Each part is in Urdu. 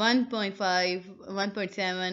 1.5 1.7,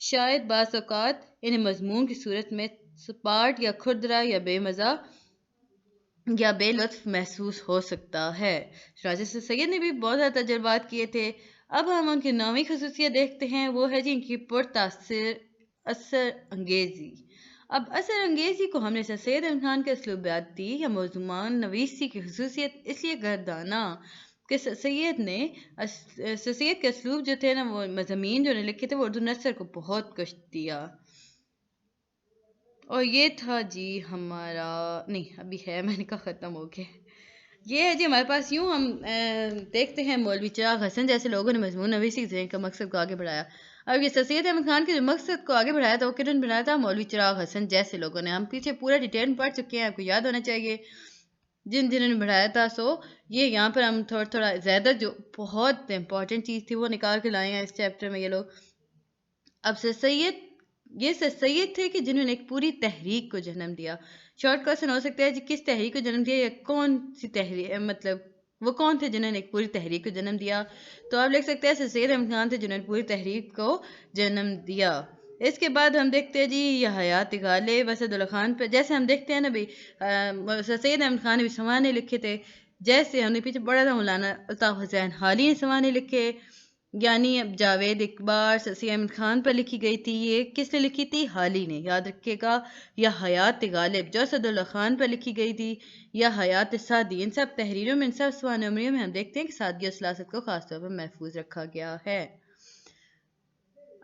شاید بعض اوقات انہیں مضمون کی صورت میں سپاٹ یا کھردرا یا بے مزہ یا بے لطف محسوس ہو سکتا ہے۔ چنانچہ سر سید نے بھی بہت زیادہ تجربات کیے تھے۔ اب ہم ان کی نویں خصوصیت دیکھتے ہیں، وہ ہے جی ان کی پرتاثر اثر انگیزی۔ اب اثر انگیزی کو ہم نے سر سید احمد خان کے اسلوبیاتی یا موضوعان نویسی کی خصوصیت اس لیے گردانا کہ سر سید کے اسلوب جو تھے نا، وہ مضامین جو انہوں نے لکھے تھے وہ اردو نثر کو بہت کش دیا۔ اور یہ تھا جی ہمارا، نہیں ابھی ہے، میں نے کہا ختم ہو گیا۔ یہ ہے جی ہمارے پاس، یوں ہم دیکھتے ہیں مولوی چراغ حسن جیسے لوگوں نے مضمون نویسی سے ان کا مقصد کو آگے بڑھایا۔ اب یہ سر سید احمد خان کے جو مقصد کو آگے بڑھایا تھا وہ کنہوں نے بنایا تھا؟ مولوی چراغ حسن جیسے لوگوں نے۔ ہم پیچھے پورا ڈیٹیل میں پڑھ چکے ہیں، آپ کو یاد ہونا چاہیے جنہوں نے بڑھایا تھا۔ سو یہ یہاں پر ہم تھوڑا زیادہ جو بہت امپورٹنٹ چیز تھی وہ نکال کے لائے ہیں اس چیپٹر میں یہ لوگ۔ اب یہ سر سید تھے کہ جنہوں نے ایک پوری تحریک کو جنم دیا۔ شارٹ کوسچن ہو سکتا ہے جی کس تحریک کو جنم دیا، یا کون سی تحریک، مطلب وہ کون تھے جنہوں نے ایک پوری تحریک کو جنم دیا؟ تو آپ لکھ سکتے ہیں سر سید احمد خان تھے جنہوں نے پوری تحریک کو جنم دیا۔ اس کے بعد ہم دیکھتے ہیں جی یہ حیات غالب اسد اللہ خان پہ، جیسے ہم دیکھتے ہیں نا بھائی سر سید احمد خان نے بھی سوانے لکھے تھے، جیسے ہم نے پیچھے پڑھا تھا مولانا الطاف حسین حالی نے سوانے لکھے، یعنی اب جاوید اقبال سر سید احمد خان پر لکھی گئی تھی، یہ کس نے لکھی تھی؟ حالی نے، یاد رکھیے گا۔ یا حیات غالب جو اسد اللہ خان پر لکھی گئی تھی، یا حیات سعدی، ان سب تحریروں میں، ان سب سوانح عمریوں میں ہم دیکھتے ہیں کہ سادگی اور سلاست کو خاص طور پر محفوظ رکھا گیا ہے۔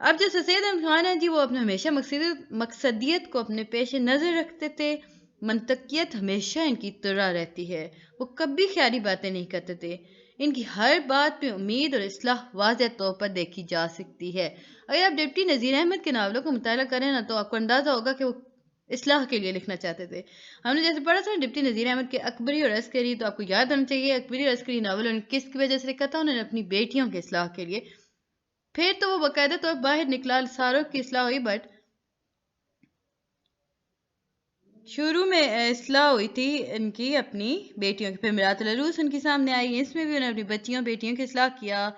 اب جو سر سید احمد خان ہیں جی وہ اپنے ہمیشہ مقصدیت کو اپنے پیش نظر رکھتے تھے، منطقیت ہمیشہ ان کی طرح رہتی ہے، وہ کبھی خیالی باتیں نہیں کرتے تھے، ان کی ہر بات پہ امید اور اصلاح واضح طور پر دیکھی جا سکتی ہے۔ اگر آپ ڈپٹی نذیر احمد کے ناولوں کو مطالعہ کریں نا تو آپ کو اندازہ ہوگا کہ وہ اصلاح کے لیے لکھنا چاہتے تھے۔ ہم نے جیسے پڑھا تھا ڈپٹی نذیر احمد کے اکبری اور عسکری، تو آپ کو یاد ہونا چاہیے اکبری اور عسکری ناول انہوں نے کس کی وجہ سے لکھا تھا؟ انہوں نے اپنی بیٹیوں کے اصلاح کے لیے۔ پھر تو وہ باقاعدہ طور پر باہر نکلا، ساروں کی اصلاح ہوئی، بٹ شروع میں اصلاح ہوئی تھی ان کی اپنی بیٹیوں کی۔ پھر میرات العروس ان کے سامنے آئی، اس میں بھی انہوں نے اپنی بیٹیوں کی اصلاح کیا،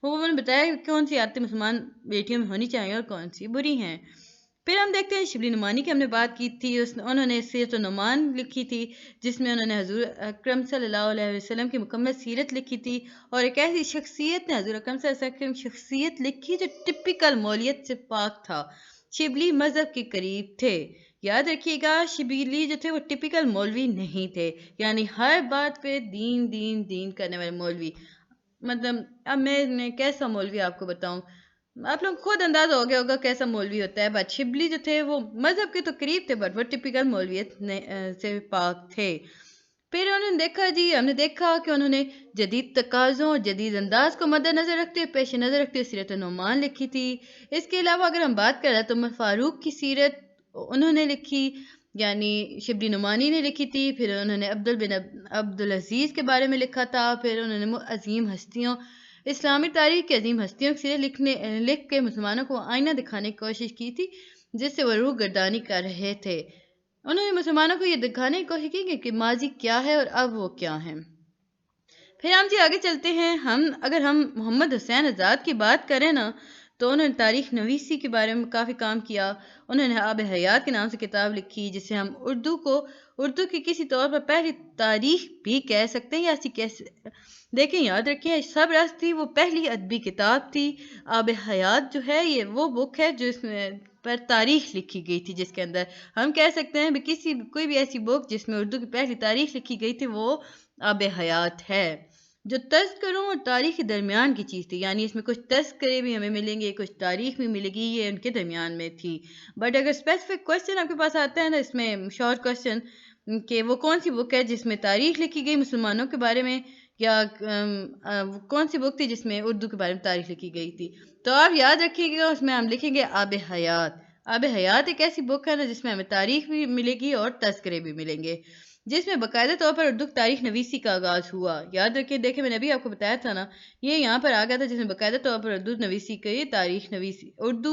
وہ انہوں نے بتایا کہ کون سی عادتیں مسلمان بیٹیوں میں ہونی چاہیے اور کون سی بری ہیں۔ پھر ہم دیکھتے ہیں شبلی نعمانی کی ہم نے بات کی تھی، انہوں نے سیرت النعمان لکھی تھی جس میں انہوں نے حضور اکرم صلی اللہ علیہ وسلم کی مکمل سیرت لکھی تھی، اور ایک ایسی شخصیت نے حضور اکرم صلی اللہ علیہ وسلم شخصیت لکھی جو ٹپیکل مولویت سے پاک تھا، شبلی مذہب کے قریب تھے۔ یاد رکھیے گا شبلی جو تھے وہ ٹپیکل مولوی نہیں تھے، یعنی ہر بات پہ دین دین دین کرنے والے مولوی۔ مطلب اب میں کیسا مولوی آپ کو بتاؤں، آپ لوگ خود اندازہ ہو گیا ہوگا کیسا مولوی ہوتا ہے، بٹ شبلی جو تھے وہ مذہب کے تو قریب تھے، بٹ وہ ٹپیکل مولویت سے پاک تھے۔ پھر انہوں نے دیکھا جی، ہم نے دیکھا کہ انہوں نے جدید تقاضوں اور جدید انداز کو مد نظر رکھتے ہوئے، پیش نظر رکھتے ہوئے سیرت النعمان لکھی تھی۔ اس کے علاوہ اگر ہم بات کریں تو عمر فاروق کی سیرت انہوں نے لکھی، یعنی شبلی نعمانی نے لکھی تھی۔ پھر انہوں نے عبدالعزیز کے بارے میں لکھا تھا، پھر انہوں نے عظیم ہستیوں، اسلامی تاریخ کی عظیم ہستیوں کی سیرت لکھ کے مسلمانوں کو آئینہ دکھانے کی کوشش کی تھی، جس سے وہ روح گردانی کر رہے تھے۔ انہوں نے مسلمانوں کو یہ دکھانے کی کوشش کی کہ ماضی کیا ہے اور اب وہ کیا ہیں۔ پھر ہم جی آگے چلتے ہیں، اگر ہم محمد حسین آزاد کی بات کریں نا تو انہوں نے تاریخ نویسی کے بارے میں کافی کام کیا۔ انہوں نے آب حیات کے نام سے کتاب لکھی، جسے ہم اردو کی کسی طور پر پہلی تاریخ بھی کہہ سکتے ہیں، یا ایسی دیکھیں یاد رکھیں سب رس تھی، وہ پہلی ادبی کتاب تھی۔ آب حیات جو ہے یہ وہ بک ہے جس پر تاریخ لکھی گئی تھی، جس کے اندر ہم کہہ سکتے ہیں کوئی بھی ایسی بک جس میں اردو کی پہلی تاریخ لکھی گئی تھی وہ آب حیات ہے، جو تذکروں اور تاریخ کے درمیان کی چیز تھی، یعنی اس میں کچھ تذکرے بھی ہمیں ملیں گے، کچھ تاریخ بھی ملے گی، یہ ان کے درمیان میں تھی۔ بٹ اگر اسپیسیفک کوشچن آپ کے پاس آتا ہے نا اس میں شارٹ کوشچن کہ وہ کون سی بک ہے جس میں تاریخ لکھی گئی مسلمانوں کے بارے میں، یا کون سی بک تھی جس میں اردو کے بارے میں تاریخ لکھی گئی تھی، تو آپ یاد رکھیے گا اس میں ہم لکھیں گے آب حیات۔ آب حیات ایک ایسی بک ہے نا جس میں ہمیں تاریخ بھی ملے گی اور تذکرے بھی ملیں گے، جس میں باقاعدہ طور پر اردو تاریخ نویسی کا آغاز ہوا۔ یاد رکھیں، دیکھیں میں نے ابھی آپ کو بتایا تھا نا، یہ یہاں پر آ گیا تھا جس میں باقاعدہ طور پر اردو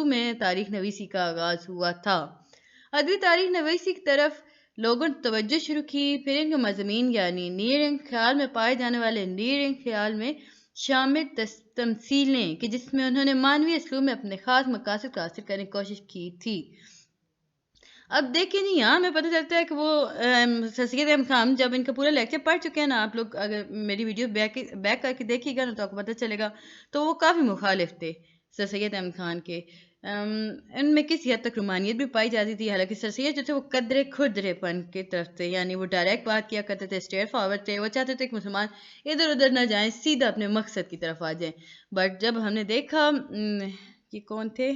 میں تاریخ نویسی کا آغاز ہوا تھا۔ ادبی تاریخ نویسی کی طرف لوگوں نے توجہ شروع کی، پھر ان کے مضامین یعنی نیرنگ خیال میں پائے جانے والے نیرنگ خیال میں شامل تمثیلیں کہ جس میں انہوں نے مانوی اسلوب میں اپنے خاص مقاصد کو حاصل کرنے کی کوشش کی تھی۔ اب دیکھیں جی یہاں ہمیں پتہ چلتا ہے کہ وہ سر سید احمد خان جب ان کا پورا لیکچر پڑھ چکے ہیں نا، آپ لوگ اگر میری ویڈیو بیک کر کے دیکھیے گا نا تو آپ کو پتہ چلے گا، تو وہ کافی مخالف تھے سر سید احمد خان کے۔ ان میں کسی حد تک رومانیت بھی پائی جاتی تھی، حالانکہ سر سید جو تھے وہ قدرے خدرے پن کی طرف تھے، یعنی وہ ڈائریکٹ بات کیا کرتے تھے، اسٹریٹ فارورڈ تھے، وہ چاہتے تھے کہ مسلمان ادھر ادھر نہ جائیں، سیدھا اپنے مقصد کی طرف آ جائیں۔ بٹ جب ہم نے دیکھا یہ کون تھے،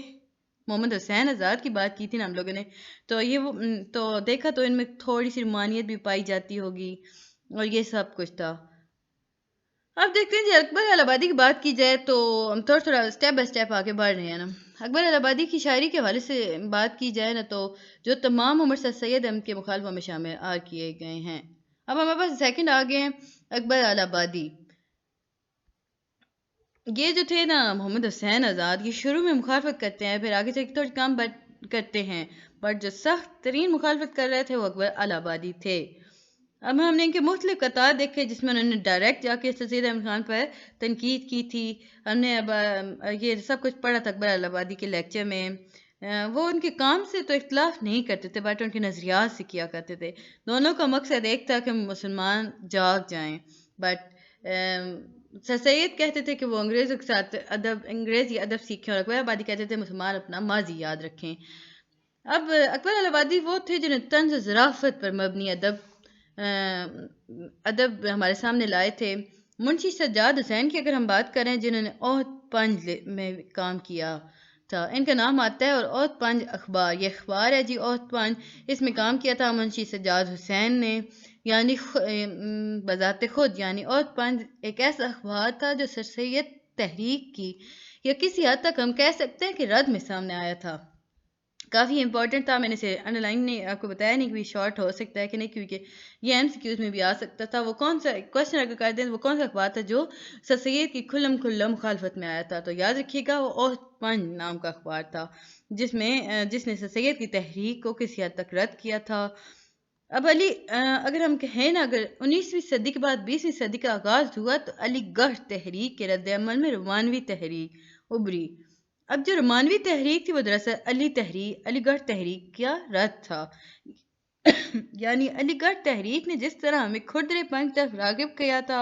محمد حسین آزاد کی بات کی تھی نا ہم لوگوں نے، تو یہ وہ تو دیکھا تو ان میں تھوڑی سی رومانیت بھی پائی جاتی ہوگی اور یہ سب کچھ تھا۔ اب دیکھتے ہیں جی اکبر الہ آبادی کی بات کی جائے تو ہم تھوڑا تھوڑا اسٹیپ بائی اسٹیپ آگے بڑھ رہے ہیں نا۔ اکبر الہ آبادی کی شاعری کے حوالے سے بات کی جائے نا تو جو تمام عمر سر سید احمد کے مخالفوں میں شامل کیے گئے ہیں۔ اب ہمارے پاس سیکنڈ آگے ہیں اکبر الہ آبادی۔ یہ جو تھے نا محمد حسین آزاد، یہ شروع میں مخالفت کرتے ہیں، پھر آگے چل کے تھوڑی کام کرتے ہیں، بٹ جو سخت ترین مخالفت کر رہے تھے وہ اکبر الہ آبادی تھے۔ اب ہم نے ان کے مختلف قطار دیکھے جس میں انہوں نے ڈائریکٹ جا کے سر سید احمد خان پر تنقید کی تھی۔ ہم نے اب یہ سب کچھ پڑھا تھا اکبر الہ آبادی کے لیکچر میں۔ وہ ان کے کام سے تو اختلاف نہیں کرتے تھے، بٹ ان کے نظریات سے کیا کرتے تھے۔ دونوں کا مقصد ایک تھا کہ مسلمان جاگ جائیں، بٹ سر سید کہتے تھے کہ وہ انگریزوں کے ساتھ انگریزی ادب سیکھیں، اور اکبر آبادی کہتے تھے مسلمان اپنا ماضی یاد رکھیں۔ اب اکبر آبادی وہ تھے جنہیں طنز و ظرافت پر مبنی ادب ہمارے سامنے لائے تھے۔ منشی سجاد حسین کی اگر ہم بات کریں، جنہوں نے عہد پنج میں کام کیا تھا، ان کا نام آتا ہے، اور عہد پنج اخبار، یہ اخبار ہے جی عہد پنج، اس میں کام کیا تھا منشی سجاد حسین نے، یعنی بذات خود، یعنی عہد پنج ایک ایسا اخبار تھا جو سر سید تحریک کی یا کسی حد تک ہم کہہ سکتے ہیں کہ رد میں سامنے آیا تھا۔ کافی امپورٹنٹ تھا، میں نے اسے انڈر لائن نہیں آپ کو بتایا نہیں کہ بھی شارٹ ہو سکتا ہے کہ نہیں، کیونکہ یہ ایم سی کیوز میں بھی آ سکتا تھا۔ وہ کون سا کوشچن اگر کر دیں وہ کون سا اخبار تھا جو سر سید کی کھلم کھلا مخالفت میں آیا تھا، تو یاد رکھیے گا وہ عہد پنج نام کا اخبار تھا جس نے سر سید کی تحریک کو کسی حد تک رد کیا تھا۔ اب اگر ہم کہیں نا، اگر 19ویں صدی کے بعد 20ویں صدی کا آغاز ہوا تو علی گڑھ تحریک کے رد عمل میں رومانوی تحریک ابھری۔ اب جو رومانوی تحریک تھی وہ دراصل علی گڑھ تحریک کا رد تھا۔ یعنی علی گڑھ تحریک نے جس طرح ہمیں کھردرے پن کی طرف راغب کیا تھا،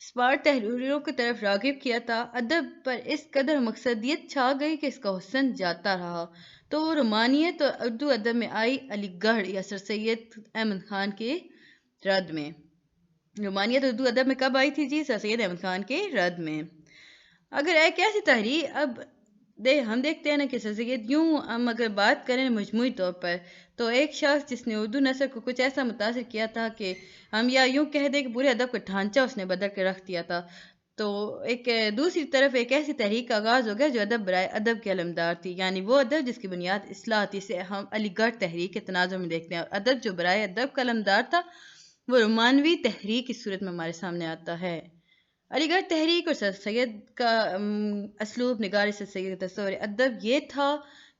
اسپاٹ تحریروں کی طرف راغب کیا تھا، ادب پر اس قدر مقصدیت چھا گئی کہ اس کا حسن جاتا رہا، تو وہ رومانیت اور اردو ادب میں آئی علی گڑھ یا سر سید احمد خان کے رد میں۔ رومانیت اردو ادب میں کب آئی تھی جی؟ سر سید احمد خان کے رد میں۔ اگر ایک ایسی تحریر اب ہم دیکھتے ہیں نا کہ سر سید یوں ہم اگر بات کریں مجموعی طور پر، تو ایک شخص جس نے اردو نثر کو کچھ ایسا متاثر کیا تھا کہ ہم یا یوں کہہ دیں کہ پورے ادب کا ڈھانچہ اس نے بدل کے رکھ دیا تھا، تو ایک دوسری طرف ایک ایسی تحریک کا آغاز ہو گیا جو ادب برائے ادب کے علمدار تھی، یعنی وہ ادب جس کی بنیاد اصلاح تھی، اسے ہم علی گڑھ تحریک کے تناظر میں دیکھتے ہیں، اور ادب جو برائے ادب کا علمدار تھا وہ رومانوی تحریک کی صورت میں ہمارے سامنے آتا ہے۔ علی گڑھ تحریک اور سر سید کا اسلوب نگار سر سید کا تصور ادب یہ تھا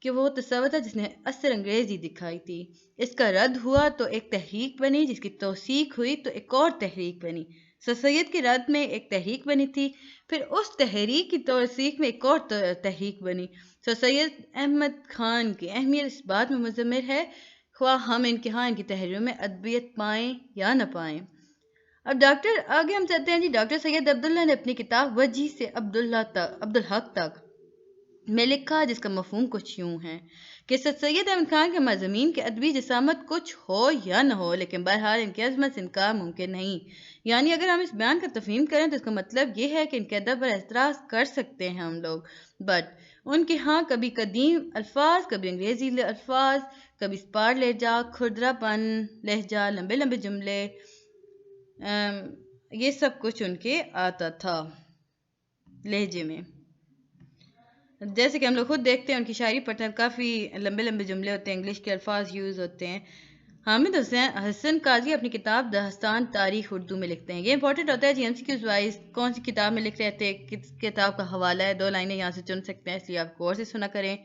کہ وہ تصور تھا جس نے اثر انگریزی دکھائی تھی، اس کا رد ہوا تو ایک تحریک بنی، جس کی توثیق ہوئی تو ایک اور تحریک بنی۔ سر سید کے رد میں ایک تحریک بنی تھی، پھر اس تحریک کی توثیق میں ایک اور تحریک بنی۔ سر سید احمد خان کی اہمیت اس بات میں مضمر ہے، خواہ ہم ان کی تحریروں میں ادبیت پائیں یا نہ پائیں۔ اب آگے ہم چلتے ہیں جی، ڈاکٹر سید عبداللہ نے اپنی کتاب وجہ سے عبدالحق تک میں لکھا، جس کا مفہوم کچھ یوں ہے کہ سر سید احمد خان کے مضامین کے ادبی جسامت کچھ ہو یا نہ ہو، لیکن بہرحال ان کی عظمت سے انکار ممکن نہیں۔ یعنی اگر ہم اس بیان کا تفہیم کریں تو اس کا مطلب یہ ہے کہ ان کے ادب پر اعتراض کر سکتے ہیں ہم لوگ، بٹ ان کے ہاں کبھی قدیم الفاظ، کبھی انگریزی الفاظ، کبھی اسپاٹ لہجہ، کھردرا پن لہجہ، لمبے لمبے جملے، یہ سب کچھ ان کے آتا تھا لہجے میں۔ جیسے کہ ہم لوگ خود دیکھتے ہیں ان کی شاعری پڑھتے ہیں، کافی لمبے لمبے جملے ہوتے ہیں، انگلش کے الفاظ یوز ہوتے ہیں۔ حامد حسن قاضی اپنی کتاب داستان تاریخ اردو میں لکھتے ہیں۔ یہ امپورٹنٹ ہوتا ہے جی ایم سی کیوز وائز، کون سی کتاب میں لکھ رہے تھے، کس کتاب کا حوالہ ہے، 2 لائنیں یہاں سے چن سکتے ہیں، اس لیے آپ غور سے سنا کریں۔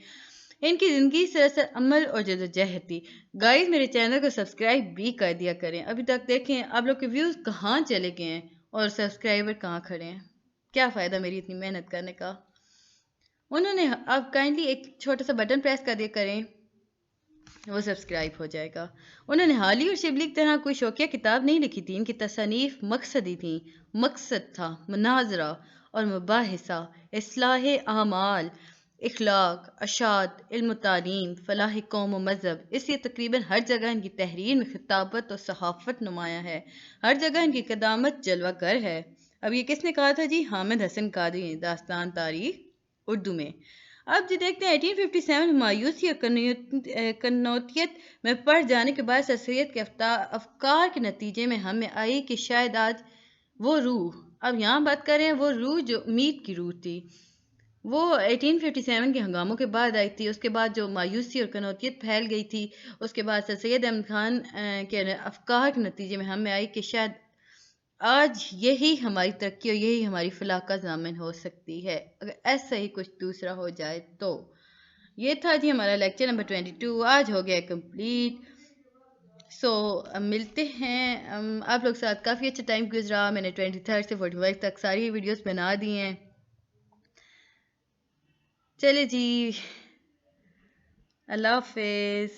ان کی زندگی سراسر عمل اور جدوجہد تھی۔ گائز میرے چینل کو سبسکرائب بھی کر دیا کریں۔ ابھی تک دیکھیں آپ لوگ کے ویوز کہاں چلے گئے ہیں اور سبسکرائبر کہاں کھڑے ہیں۔ کیا فائدہ میری اتنی محنت کرنے کا؟ انہوں نے آپ کائنڈلی ایک چھوٹا سا بٹن پریس کر دیا کریں، وہ سبسکرائب ہو جائے گا۔ انہوں نے حالی اور شبلی کی طرح کوئی شوقیہ کتاب نہیں لکھی تھی، ان کی تصانیف مقصدی تھیں۔ مقصد تھا مناظرہ اور مباحثہ، اصلاح اعمال، اخلاق، اشاعت، علم و تعلیم، فلاح قوم و مذہب۔ اس لیے تقریباً ہر جگہ ان کی تحریر میں خطابت اور صحافت نمایاں ہے، ہر جگہ ان کی قدامت جلوہ گر ہے۔ اب یہ کس نے کہا تھا جی؟ حامد حسن قادری نے، داستان تاریخ اردو میں۔ اب جو دیکھتے ہیں 1857 مایوسی اور قنوطیت میں پڑ جانے کے بعد سر سید کے افکار کے نتیجے میں ہمیں آئی کہ شاید آج وہ روح، اب یہاں بات کر رہے ہیں وہ روح جو امید کی روح تھی، وہ 1857 کے ہنگاموں کے بعد آئی تھی۔ اس کے بعد جو مایوسی اور قنوطیت پھیل گئی تھی، اس کے بعد سر سید احمد خان کے افکار کے نتیجے میں ہمیں آئی کہ شاید آج یہی ہماری ترقی اور یہی ہماری فلاح کا ضامن ہو سکتی ہے اگر ایسا ہی کچھ دوسرا ہو جائے تو۔ یہ تھا جی ہمارا لیکچر نمبر 22، آج ہو گیا کمپلیٹ۔ ملتے ہیں، آپ لوگ ساتھ کافی اچھا ٹائم گزرا، میں نے 23 سے 45 تک ساری ویڈیوز بنا دی ہیں۔ چلے جی، اللہ حافظ۔